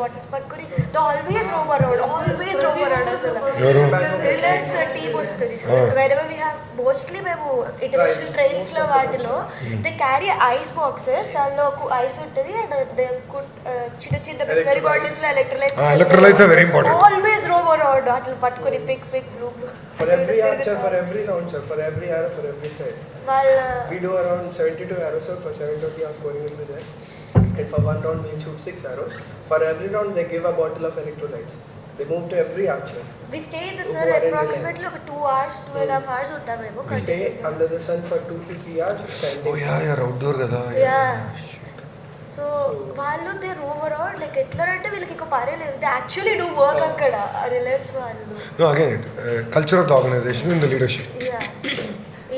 Bottles పట్టుకుని always roam around అసలు. Reliance team వస్తుంది sir. Wherever we have mostly మేము international trails లో వాటిలో they carry ice boxes. దానిలో ఒక ఐస్ ఉంటుంది and they put చిన్న చిన్న బిస్లరీ బాటిల్స్ లో electrolytes are very important. Always roam around అట్లా పట్టుకుని pick blue. For every archer, for every round, sir, for every arrow, for every side. We do around 72 arrows, sir. For 730 hours scoring will be there. And for one round, we'll shoot 6 arrows. For every round, they give a bottle of electrolytes. They move to every archer. We stay in the sun approximately 2 hours, 2.5 hours ఉంటామేమో. We stay under the sun for 2 to 3 hours standing. Oh yeah, you're outdoor కదా. Yeah. So వాళ్ళు they roam around like ఎట్లా అంటే వీళ్ళకి ఇంకో పరే లేదు. They actually do work అక్కడ Reliance వాళ్ళు. No, again, culture of the organization and the leadership. Yeah.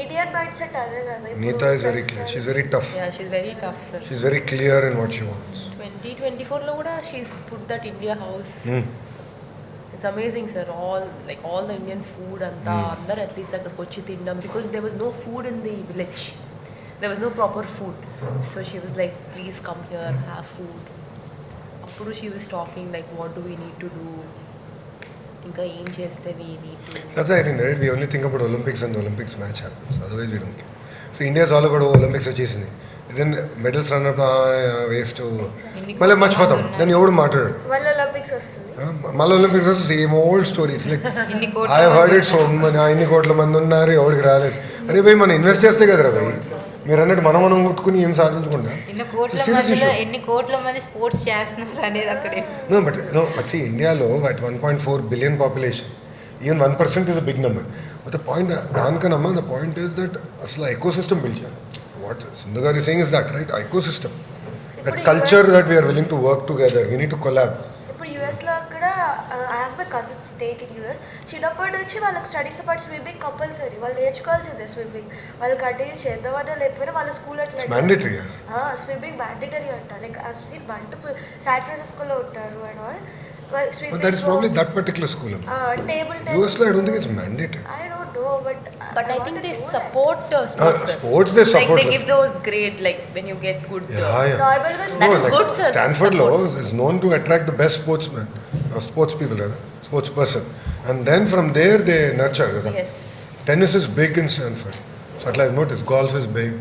Indian mindset అదే కదా. Neeta is very clear. She's very tough. Yeah, she's very tough, sir. She's very clear in what she wants. 2024 లో కూడా she's put that India house. It's amazing, sir. All the Indian food anta అందరు athletes అక్కడికి వచ్చి తినడం because there was no food in the village. There was no proper food. So she was like, please come here, have food. Appudu she was talking like, what do we need to do? Inka em cheste we need to. That's why I think that we only think about Olympics and the Olympics match happens. Otherwise we don't care. So India is all about Olympics వచ్చేసింది. Then medals run up waste to మళ్ళీ మర్చిపోతాం. Then ఎవడు మాట్లాడు. మళ్ళీ Olympics వస్తుంది. మళ్ళీ Olympics వస్తే same old story. It's like I heard it so ఇన్ని కోట్ల మంది ఉన్నారు ఎవరికి రాలేదు. అరే భయ్ మనం ఇన్వెస్ట్ చేస్తే కదరా భయ్. మీరు అన్నట్టు మనం కొట్టుకుని ఏం సాధించకుండా ఎన్ని కోట్ల మంది స్పోర్ట్స్ చేస్తున్నారు అనేది అక్కడే. బట్ సీ ఇండియాలో at 1.4 billion population even 1% is a big number. But the point దానికన్నా ద పాయింట్ ఇస్ దట్ అసలు ఎకో సిస్టమ్ బిల్డ్ చేయాలి. What Sindhu garu saying is that right ecosystem that culture that we are willing to work together we need to collab. ఇప్పుడు యూఎస్లో అక్కడ I have my cousins stake in US. చిన్నప్పటి నుంచి వాళ్ళకి స్టడీస్తో పాటు swimming compulsory. వాళ్ళు నేర్చుకోవాల్సిందే swimming. వాళ్ళు కంటిన్యూ చేద్దామన్నా లేకపోయినా వాళ్ళ స్కూల్ అట్లా స్విమ్మింగ్ మ్యాండేటరీ అంట. Like I have seen multiple San ఫ్రాన్సిస్కోలో ఉంటారు and all. But that is probably that particular school. Table US I don't think it's mandated. I don't know, but I think they support sports. They support. Like they give those grade like when you get good. Normal was that is good, sir. Stanford Law is known to attract the best sportsmen, or sports people rather, sports person, and then from there they nurture. Yes. Tennis is big in Stanford. So I've noticed golf is big.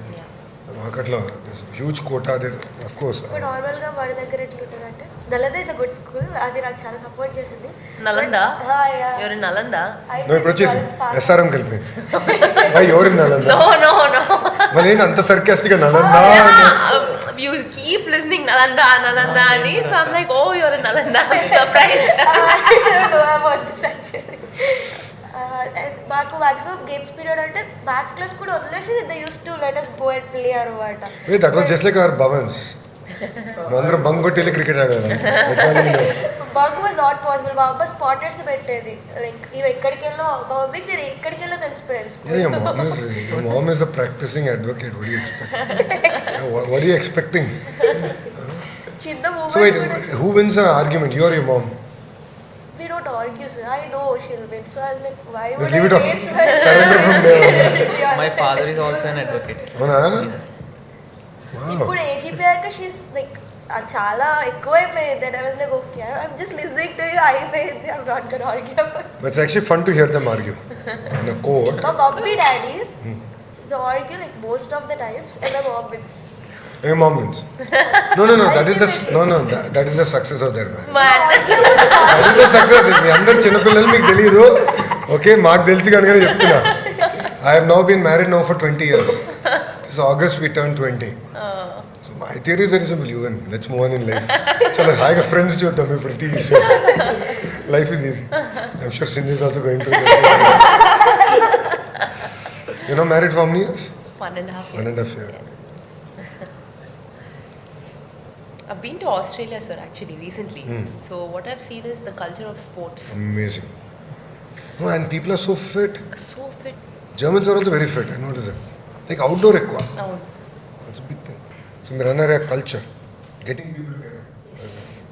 There's a huge quota there, of course. But normal గా మన దగ్గర ఎట్లా ఉంటుందంటే Nalanda is a good school. అది నాకు చాలా support చేసింది. నలందా? ఎవరు నలందా? నువ్వు ఇప్పుడు వచ్చేసి ఎస్ఆర్ఎం కలిపి ఎవరు నలంద? No. మళ్ళీ ఏంటి అంత సర్కాస్టిక్ గా Nalanda? You keep listening Nalanda ani, so I'm like, oh, you're a Nalanda. I'm surprised. I don't know about this actually. మాకు మ్యాక్సిమం గేమ్స్ పీరియడ్ అంటే మ్యాథ్స్ క్లాస్ కూడా వదిలేసి they use to let us go and play అనమాట. That was just like our Bhavan's. అందరూ bunk కొట్టి cricket ఆడేవాళ్ళం. Bunk was not possible. మా అమ్మ స్పాటర్స్ ని పెట్టేది. లైక్ ఇవి ఎక్కడికి వెళ్ళో మా మమ్మీకి నేను ఎక్కడికి వెళ్ళో తెలిసిపోయేది. Your mom is a practicing advocate. What are you expecting? చిన్న moment. So wait, who wins the argument? You or your mom? We don't argue, sir. I know she'll win. So I was like, why would just leave it I off. waste my Surrender from there. My father is also an advocate. అవునా? ఇప్పుడు AGP అయ్యాక she's like చాలా ఎక్కువ అయిపోయింది. And I was like, okay, I'm just listening to you. అయిపోయింది. I'm not gonna argue about it. But it's actually fun to hear them argue in a court. My mummy, daddy, they argue like most of the times, and my mom wins. Your mom wins. No. That is the success of their marriage. That is the success. మీ అందరు చిన్నపిల్లలు మీకు తెలియదు. Okay మాకు తెలిసి కనుక చెప్తున్నా. I have now been married now for 20 years. This August we turned 20. So my theory is very simple. You win. Let's move on in life. చాలా హాయిగా ఫ్రెండ్స్ చూద్దాం ఇప్పుడు TV show. Life is easy. I'm sure Cindy is also going through this. You know, married for how many years? 1.5 years. I've been to Australia, sir, actually, recently. So what I've seen is the culture of sports. Amazing. Oh, and people are so fit. So fit. Germans are also very fit. I notice it. Like outdoor ఎక్కువ. That's a big thing. So మీరు అన్నారు culture. Getting people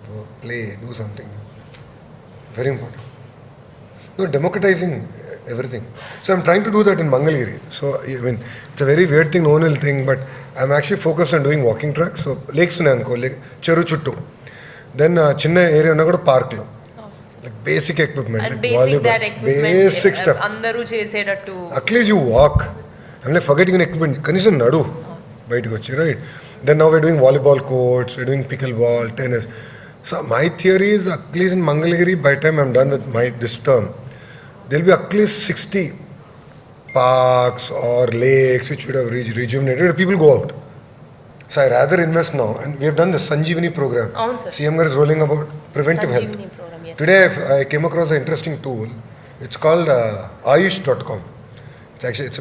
to play, do something. Very important. No, democratizing everything. So I'm trying to do that in Mangalagiri. So I mean, it's a very weird thing, no one will think, but I'm actually focused on doing walking tracks. So lakes ఉన్నాయనుకో, చెరువు చుట్టూ then చిన్న area ఉన్నా కూడా పార్క్లో like basic equipment And like basic volleyball that equipment, basic stuff అందరూ చేసేటట్టు. At least you walk and like forgetting equipment కనీసం నడు బయటకు వచ్చి right then now we doing volleyball courts we doing pickleball tennis so my theory is at least in Mangalagiri by time I'm done with my this term there'll be at least 60 parks or lakes which would have rejuvenated people go out. So I rather invest now, and we have done the Sanjeevani program. Avunu sir. CM Gar is rolling about preventive health. Sanjeevani program, yes. Today I came across an interesting tool. It's called Ayush.com. It's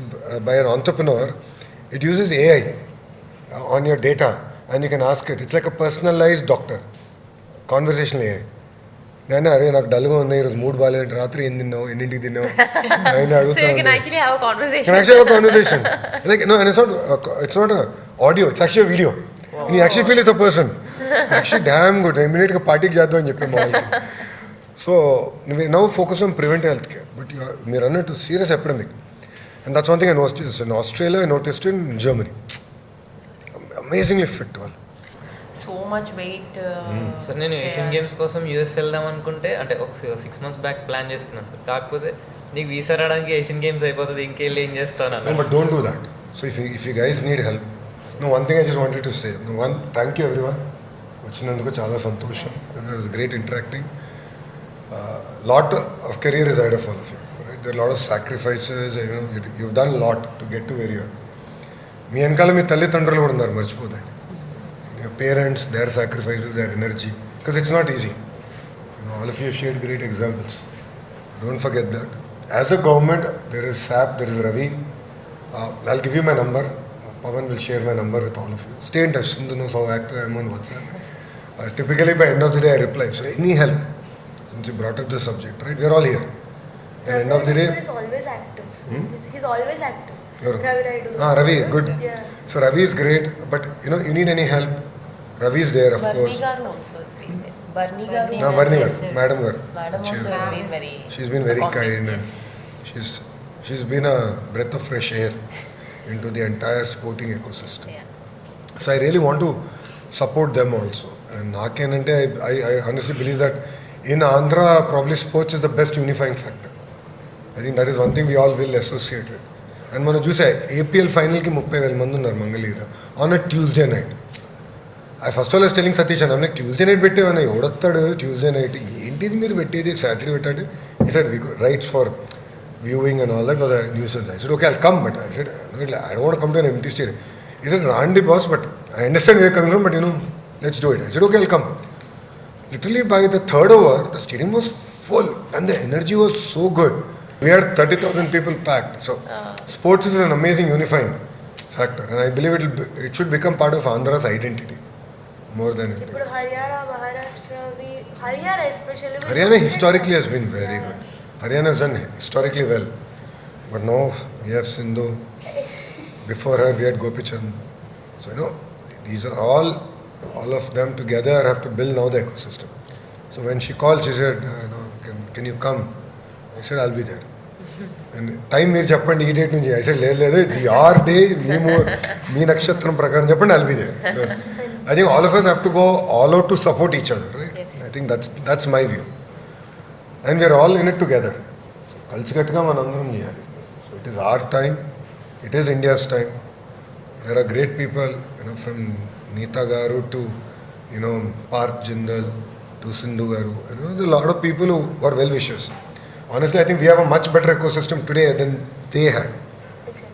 by an entrepreneur. It uses AI on your data, and you can ask it. It's like a personalized doctor, conversational AI. నేను అరే నాకు డల్గా ఉంది ఈరోజు mood బాగాలేదు రాత్రి ఏం తిన్నావు ఎన్నింటికి తిన్నావు ఆయన So అడుగుతా you can actually have a conversation. can actually have a conversation. Like no, and it's not a audio. It's actually a video. And you actually feel it's a person. Actually, damn good. Immediate ka party ki jata hai చెప్పే వాళ్ళకి. So we now focus on preventive health care. But we run into serious epidemic, and that's one thing I noticed in Australia. I noticed in Germany. Amazingly fit one. So much weight. Sir నేను Asian games కోసం US వెళ్దాం అనుకుంటే అంటే ఒక 6 months back plan చేసుకున్నాను sir కాకపోతే నీకు visa రావడానికి ఏషియన్ గేమ్స్ అయిపోతుంది ఇంకెళ్ళి ఏం చేస్తాను No, but don't do that. So if you guys need help, no, one thing I just wanted to say. No, one, thank you everyone. వచ్చినందుకు చాలా సంతోషం. It was great interacting. Lot of career is ahead of all of you. Right? There are a lot of sacrifices. You've done a lot to get to where you are. మీ వెనకాల మీ తల్లిదండ్రులు కూడా ఉన్నారు మర్చిపోదండి. Your parents, their sacrifices, their energy, because it's not easy. All of you have shared great examples. Don't forget that. As a government, there is SAP, there is Ravi. I'll give you my number. Pawan will share my number with all of you. Stay in touch. Sindhu knows how active I am on WhatsApp. Typically, by end of the day, I reply. So any help, since you brought up the subject, right? We're all here. At the end of the day, He's always active. He's always active. You're- Ravi Raidu. Ravi, good. Yeah. So Ravi is great, but you need any help, Ravi is there, of Barney course. garu also has been there. Barney garu. No, Barney Yes, garu, sir. Madam garu. Madam also Chair. has been very. She's been very accommodating, kind, and she's been a breath of fresh air into the entire sporting ecosystem. Yeah. So I really want to support them also. And nakenante I honestly believe that in Andhra, probably sports is the best unifying factor. I think that is one thing we all will associate with. And మనం చూసే APL ఫైనల్కి 30,000 మంది ఉన్నారు Mangalagiri on a Tuesday night. I first all telling Satish అన్న నాకు Tuesday night పెట్టేవన్నా ఎవడొస్తాడు Tuesday night ఏంటిది మీరు పెట్టేది సాటర్డే పెట్టండి ఈ side we rights for viewing and all that was news I said okay I come but I said I don't come to an empty stadium ఈ said రాండి boss but I understand where coming from but let's do it I said okay I come literally by the third over the stadium was full and the energy was so good. We had 30,000 people packed. So sports is an amazing unifying factor, and I believe it should become part of Andhra's identity more than anything. ఇప్పుడు Haryana Maharashtra Haryana especially Haryana historically has been very good. Haryana has done historically well, but now we have Sindhu. Before her, we had Gopichand. So these are all of them together have to build now the ecosystem. So when she called, she said, can you come? I said, I'll be there. And time మీరు చెప్పండి ఈ date నుంచి. I said, లేదు ఇది your day, మీ నక్షత్రం ప్రకారం చెప్పండి, I'll be there. I think all of us have to go all out to support each other, right? I think that's my view. And we're all in it together. కలిసికట్టుగా మనందరం చేయాలి. So it is our time, it is India's time. There are great people, from Neeta Garu to, Parth Jindal to Sindhu Garu. There are a lot of people who are well-wishers. Honestly, I think we have a much better ecosystem today than they had.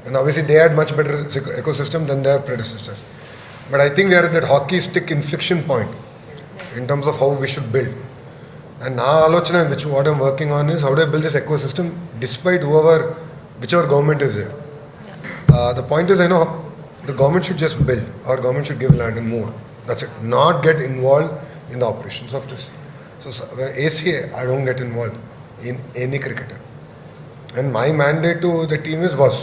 And obviously they had much better ecosystem than their predecessors. But I think we are at that hockey stick inflection point in terms of how we should build. And now alochana, what I'm working on is how do I build this ecosystem despite whichever government is there. The point is, the government should just build. Our government should give land and move on. That's it. Not get involved in the operations of this. So ACA, I don't get involved in any cricketer. And my mandate to the team is, boss,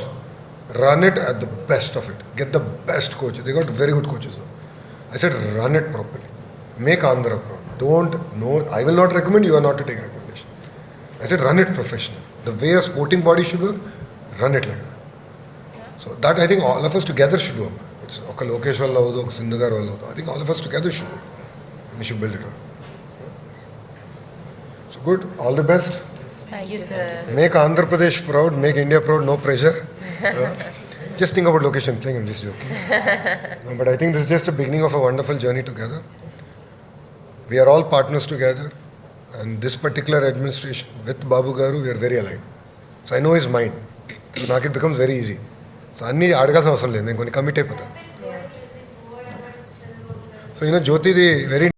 run it at the best of it. Get the best coaches. They got very good coaches now. I said, run it properly. Make Andhra proud. I will not recommend, you are not to take recommendation. I said, run it professional. The way a sporting body should work, run it like that. So that I think all of us together should do. It's Lokesh, Sindhu, I think all of us together should do. We should build it up. So good, all the best. Thank you, sir. Make Andhra Pradesh proud, make India proud, no pressure. Just think about location thing, I'm just joking. No, but I think this is just a beginning of a wonderful journey together. We are all partners together, and this particular administration with Babu Garu, we are very aligned. So I know his mind. So now it becomes very easy. So అన్ని అడగాల్సిన అవసరం లేదు, నేను కొన్ని commit అయిపోతాను. So Jyoti, the very